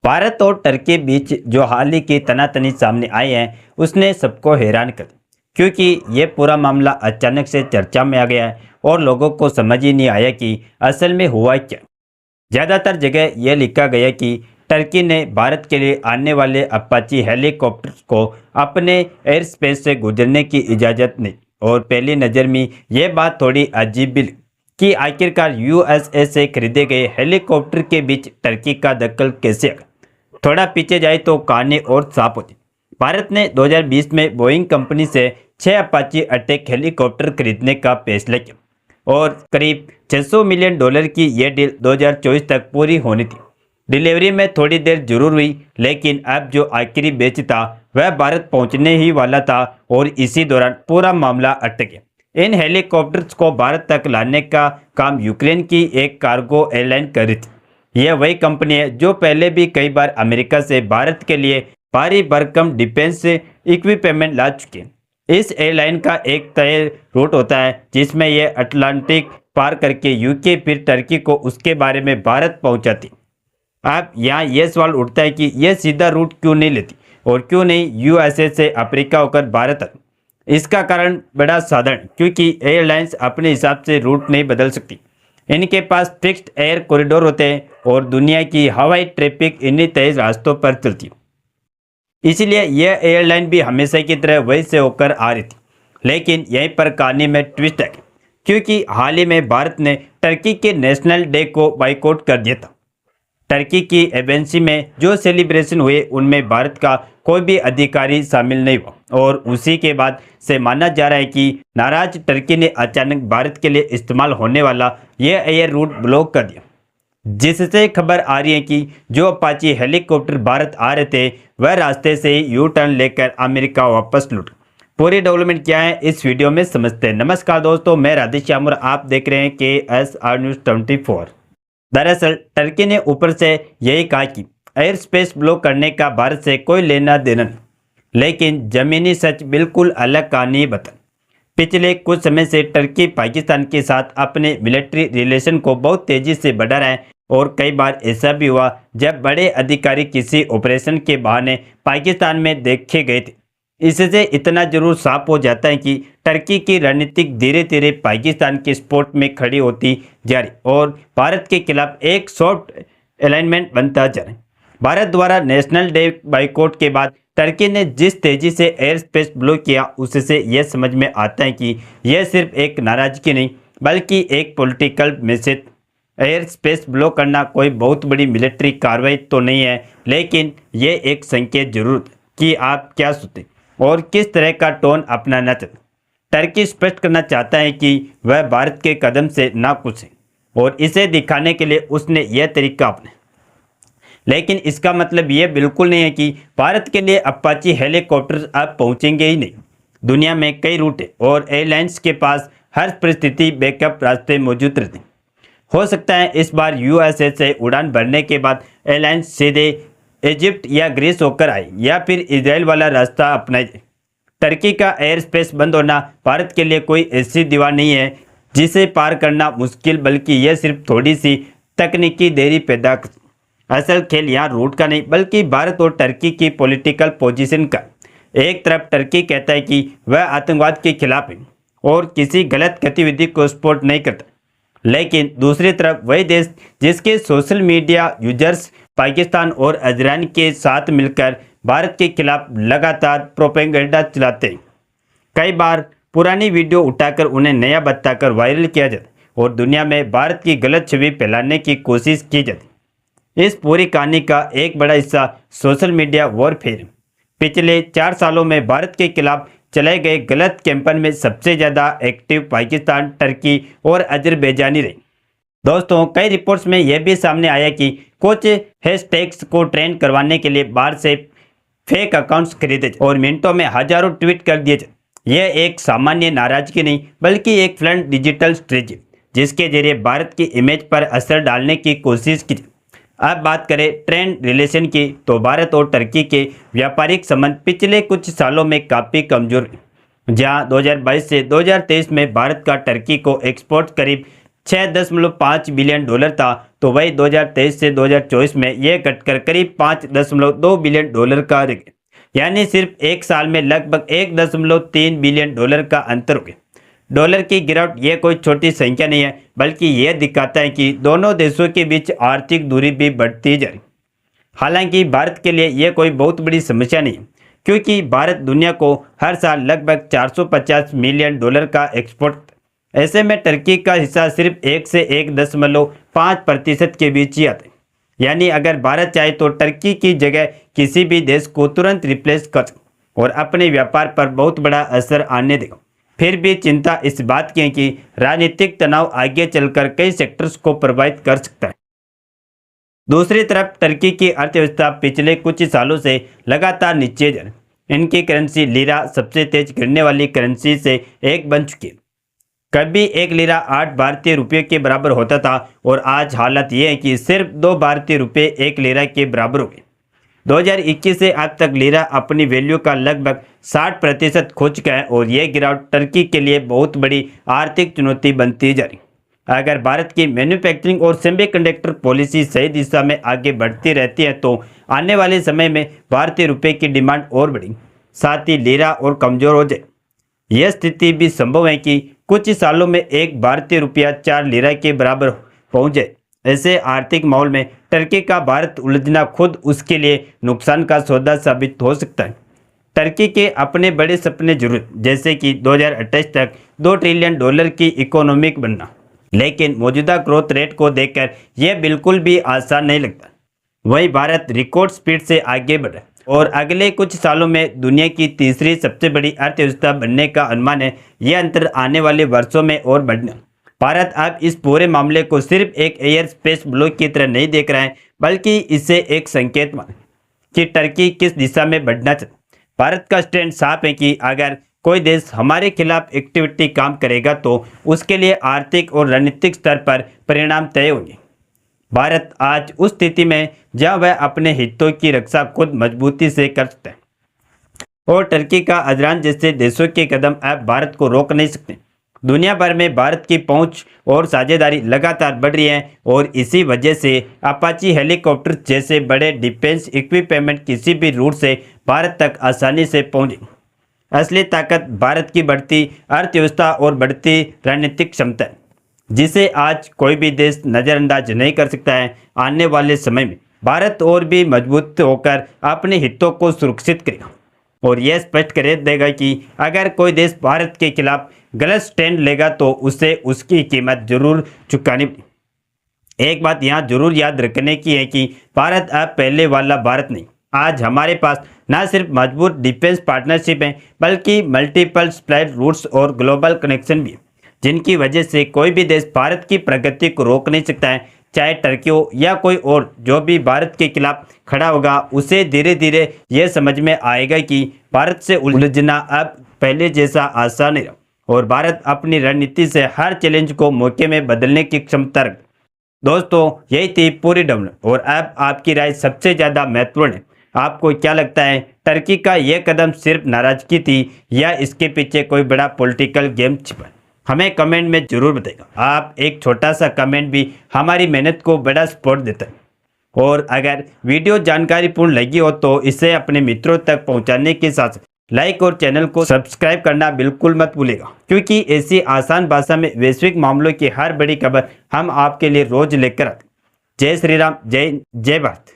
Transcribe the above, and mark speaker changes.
Speaker 1: भारत और टर्की बीच जो हाल ही की तनातनी सामने आई है उसने सबको हैरान कर दिया, क्योंकि ये पूरा मामला अचानक से चर्चा में आ गया है और लोगों को समझ ही नहीं आया कि असल में हुआ क्या। ज़्यादातर जगह यह लिखा गया कि टर्की ने भारत के लिए आने वाले अपाची हेलीकॉप्टर्स को अपने एयर स्पेस से गुजरने की इजाज़त नहीं। और पहली नज़र में यह बात थोड़ी अजीब भी लगी कि आखिरकार यूएसए से खरीदे गए हेलीकॉप्टर के बीच टर्की का दखल कैसे आ गया। थोड़ा पीछे जाए तो कहानी और साफ होती। भारत ने 2020 में बोइंग कंपनी से 6 अपाची अटैक हेलीकॉप्टर खरीदने का फैसला किया और करीब $600 मिलियन की यह डील 2024 तक पूरी होनी थी। डिलीवरी में थोड़ी देर जरूर हुई, लेकिन अब जो आखिरी बैच था वह भारत पहुंचने ही वाला था और इसी दौरान पूरा मामला अटक गया। इन हेलीकॉप्टर्स को भारत तक लाने का काम यूक्रेन की एक कार्गो एयरलाइन कर रही थी। यह वही कंपनी है जो पहले भी कई बार अमेरिका से भारत के लिए भारी भरकम डिफेंस इक्विपमेंट ला चुके हैं। इस एयरलाइन का एक तय रूट होता है जिसमें यह अटलांटिक पार करके यूके फिर टर्की को उसके बारे में भारत पहुंचाती। अब यहाँ यह सवाल उठता है कि यह सीधा रूट क्यों नहीं लेती और क्यों नहीं यूएसए से अफ्रीका होकर भारत आती। इसका कारण बड़ा साधारण, क्योंकि एयरलाइंस अपने हिसाब से रूट नहीं बदल सकती। इनके पास फिक्स्ड एयर कॉरिडोर होते हैं और दुनिया की हवाई ट्रैफिक इन्हीं तय रास्तों पर चलती है। इसलिए यह एयरलाइन भी हमेशा की तरह वही से होकर आ रही थी। लेकिन यहीं पर कहानी में ट्विस्ट है, क्योंकि हाल ही में भारत ने टर्की के नेशनल डे को बाइकआउट कर दिया था। टर्की की एम्बेसी में जो सेलिब्रेशन हुए उनमें भारत का कोई भी अधिकारी शामिल नहीं हुआ और उसी के बाद से माना जा रहा है कि नाराज टर्की ने अचानक भारत के लिए इस्तेमाल होने वाला यह एयर रूट ब्लॉक कर दिया, जिससे खबर आ रही है कि जो अपाची हेलीकॉप्टर भारत आ रहे थे वह रास्ते से ही यू टर्न लेकर अमेरिका वापस लौट। पूरी डेवलपमेंट क्या है इस वीडियो में समझते हैं। नमस्कार दोस्तों, मैं राधेश्याम और आप देख रहे हैं KSR न्यूज़ 24। दरअसल टर्की ने ऊपर से यही कहा कि एयर स्पेस ब्लॉक करने का भारत से कोई लेना देना नहीं, लेकिन जमीनी सच बिल्कुल अलग कहानी बता। पिछले कुछ समय से टर्की पाकिस्तान के साथ अपने मिलिट्री रिलेशन को बहुत तेजी से बढ़ा रहा है और कई बार ऐसा भी हुआ जब बड़े अधिकारी किसी ऑपरेशन के बहाने पाकिस्तान में देखे गए थे। इससे इतना जरूर साफ हो जाता है कि टर्की की रणनीतिक धीरे धीरे पाकिस्तान के सपोर्ट में खड़ी होती जा रही और भारत के खिलाफ एक सॉफ्ट अलाइनमेंट बनता जा रहा है। भारत द्वारा नेशनल डे बाइकआउट के बाद टर्की ने जिस तेजी से एयर स्पेस ब्लॉक किया उससे यह समझ में आता है कि यह सिर्फ एक नाराजगी नहीं बल्कि एक political message. Air space block करना कोई बहुत बड़ी मिलिट्री कार्रवाई तो नहीं है, लेकिन यह एक संकेत जरूर है कि आप क्या सोचते और किस तरह का टोन अपनाना चाहते। टर्की स्पष्ट करना चाहता है कि वह भारत के कदम से ना खुश है और इसे दिखाने के लिए उसने यह तरीका अपनाया। लेकिन इसका मतलब यह बिल्कुल नहीं है कि भारत के लिए अपाची हेलीकॉप्टर अब पहुंचेंगे ही नहीं। दुनिया में कई रूट है और एयरलाइंस के पास हर परिस्थिति बैकअप रास्ते मौजूद रहते हैं। हो सकता है इस बार यूएसए से उड़ान भरने के बाद एयरलाइंस सीधे इजिप्ट या ग्रीस होकर आए या फिर इजराइल वाला रास्ता अपनाए। टर्की का एयर स्पेस बंद होना भारत के लिए कोई ऐसी दीवार नहीं है जिसे पार करना मुश्किल, बल्कि यह सिर्फ थोड़ी सी तकनीकी देरी पैदा कर। असल खेल यहाँ रूट का नहीं बल्कि भारत और टर्की की पॉलिटिकल पोजीशन का। एक तरफ टर्की कहता है कि वह आतंकवाद के खिलाफ है और किसी गलत गतिविधि को सपोर्ट नहीं करता, लेकिन दूसरी तरफ वही देश जिसके सोशल मीडिया यूजर्स पाकिस्तान और इजराइल के साथ मिलकर भारत के खिलाफ लगातार प्रोपेगेंडा चलाते हैं। कई बार पुरानी वीडियो उठाकर उन्हें नया बताकर वायरल किया जाता और दुनिया में भारत की गलत छवि फैलाने की कोशिश की जाती। इस पूरी कहानी का एक बड़ा हिस्सा सोशल मीडिया वॉरफेयर है। पिछले 4 सालों में भारत के खिलाफ चलाए गए गलत कैंपेन में सबसे ज़्यादा एक्टिव पाकिस्तान, टर्की और अजरबैजानी रही। दोस्तों, कई रिपोर्ट्स में यह भी सामने आया कि कुछ हैशटैग्स को ट्रेंड करवाने के लिए बाहर से फेक अकाउंट्स खरीदे और मिनटों में हजारों ट्वीट कर दिए जाए। यह एक सामान्य नाराजगी नहीं बल्कि एक फ्रंट डिजिटल स्ट्रेटजी जिसके जरिए भारत की इमेज पर असर डालने की कोशिश की। अब बात करें ट्रेंड रिलेशन की, तो भारत और टर्की के व्यापारिक संबंध पिछले कुछ सालों में काफ़ी कमजोर हैं। जहां 2022 से 2023 में भारत का टर्की को एक्सपोर्ट करीब $6.5 बिलियन था, तो वही 2023 से 2024 में ये घटकर करीब $5.2 बिलियन का रह गया। यानी सिर्फ एक साल में लगभग $1.3 बिलियन का अंतर हो गया। डॉलर की गिरावट ये कोई छोटी संख्या नहीं है, बल्कि यह दिखाता है कि दोनों देशों के बीच आर्थिक दूरी भी बढ़ती जा रही। हालांकि भारत के लिए यह कोई बहुत बड़ी समस्या नहीं है, क्योंकि भारत दुनिया को हर साल लगभग $450 मिलियन का एक्सपोर्ट करता है। ऐसे में टर्की का हिस्सा सिर्फ 1 से 1.5% के बीच ही आता है। यानी अगर भारत चाहे तो टर्की की जगह किसी भी देश को तुरंत रिप्लेस कर सकता और अपने व्यापार पर बहुत बड़ा असर आने देगा। फिर भी चिंता इस बात की है कि राजनीतिक तनाव आगे चलकर कई सेक्टर्स को प्रभावित कर सकता है। दूसरी तरफ टर्की की अर्थव्यवस्था पिछले कुछ सालों से लगातार नीचे जा रही है। इनकी करेंसी लीरा सबसे तेज गिरने वाली करेंसी से एक बन चुकी है। कभी एक लीरा 8 भारतीय रुपये के बराबर होता था और आज हालत यह है कि सिर्फ 2 भारतीय रुपये एक लीरा के बराबर हो गए। 2021 से अब तक लीरा अपनी वैल्यू का लगभग 60% खो चुका है और यह गिरावट टर्की के लिए बहुत बड़ी आर्थिक चुनौती बनती जा रही है। अगर भारत की मैन्युफैक्चरिंग और सेमीकंडक्टर पॉलिसी सही दिशा में आगे बढ़ती रहती है तो आने वाले समय में भारतीय रुपये की डिमांड और बढ़ेगी, साथ ही लीरा और कमजोर हो जाए। यह स्थिति भी संभव है कि कुछ सालों में एक भारतीय रुपया 4 लीरा के बराबर पहुंच जाए। ऐसे आर्थिक माहौल में टर्की का भारत उलझना खुद उसके लिए नुकसान का सौदा साबित हो सकता है। टर्की के अपने बड़े सपने जरूर, जैसे कि 2028 तक $2 ट्रिलियन की इकोनॉमिक बनना, लेकिन मौजूदा ग्रोथ रेट को देखकर यह बिल्कुल भी आसान नहीं लगता। वही भारत रिकॉर्ड स्पीड से आगे बढ़ा और अगले कुछ सालों में दुनिया की तीसरी सबसे बड़ी अर्थव्यवस्था बनने का अनुमान है। यह अंतर आने वाले वर्षों में और बढ़ना। भारत अब इस पूरे मामले को सिर्फ एक एयर स्पेस ब्लॉक की तरह नहीं देख रहा है, बल्कि इसे एक संकेत माने कि टर्की किस दिशा में बढ़ना चाहता है। भारत का स्टैंड साफ है कि अगर कोई देश हमारे खिलाफ एक्टिविटी काम करेगा तो उसके लिए आर्थिक और रणनीतिक स्तर पर परिणाम तय होंगे। भारत आज उस स्थिति में जहां वह अपने हितों की रक्षा खुद मजबूती से कर सकता है और टर्की का अजरान जैसे देशों के कदम अब भारत को रोक नहीं सकते। दुनिया भर में भारत की पहुंच और साझेदारी लगातार बढ़ रही है और इसी वजह से अपाची हेलीकॉप्टर जैसे बड़े डिफेंस इक्विपमेंट किसी भी रूट से भारत तक आसानी से पहुंचे। असली ताकत भारत की बढ़ती अर्थव्यवस्था और बढ़ती रणनीतिक क्षमता है, जिसे आज कोई भी देश नज़रअंदाज नहीं कर सकता है। आने वाले समय में भारत और भी मजबूत होकर अपने हितों को सुरक्षित करेगा और यह स्पष्ट कर देगा कि अगर कोई देश भारत के खिलाफ गलत स्टैंड लेगा तो उसे उसकी कीमत जरूर चुकानी पड़ेगी। एक बात यहाँ जरूर याद रखने की है कि भारत अब पहले वाला भारत नहीं। आज हमारे पास न सिर्फ मजबूत डिफेंस पार्टनरशिप है, बल्कि मल्टीपल सप्लाई रूट्स और ग्लोबल कनेक्शन भी है, जिनकी वजह से कोई भी देश भारत की प्रगति को रोक नहीं सकता है। चाहे टर्की हो या कोई और, जो भी भारत के खिलाफ खड़ा होगा उसे धीरे धीरे यह समझ में आएगा कि भारत से उलझना अब पहले जैसा आसान नहीं रहा और भारत अपनी रणनीति से हर चैलेंज को मौके में बदलने की क्षमता रखता है। दोस्तों, यही थी पूरी डेवलपमेंट और अब आपकी राय सबसे ज़्यादा महत्वपूर्ण है। आपको क्या लगता है, टर्की का यह कदम सिर्फ नाराजगी थी या इसके पीछे कोई बड़ा पॉलिटिकल गेम छिपा है? हमें कमेंट में जरूर बताइएगा। आप एक छोटा सा कमेंट भी हमारी मेहनत को बड़ा सपोर्ट देता है। और अगर वीडियो जानकारीपूर्ण लगी हो तो इसे अपने मित्रों तक पहुंचाने के साथ लाइक और चैनल को सब्सक्राइब करना बिल्कुल मत भूलिएगा, क्योंकि ऐसी आसान भाषा में वैश्विक मामलों की हर बड़ी खबर हम आपके लिए रोज लेकर आते। जय श्री राम, जय जय भारत।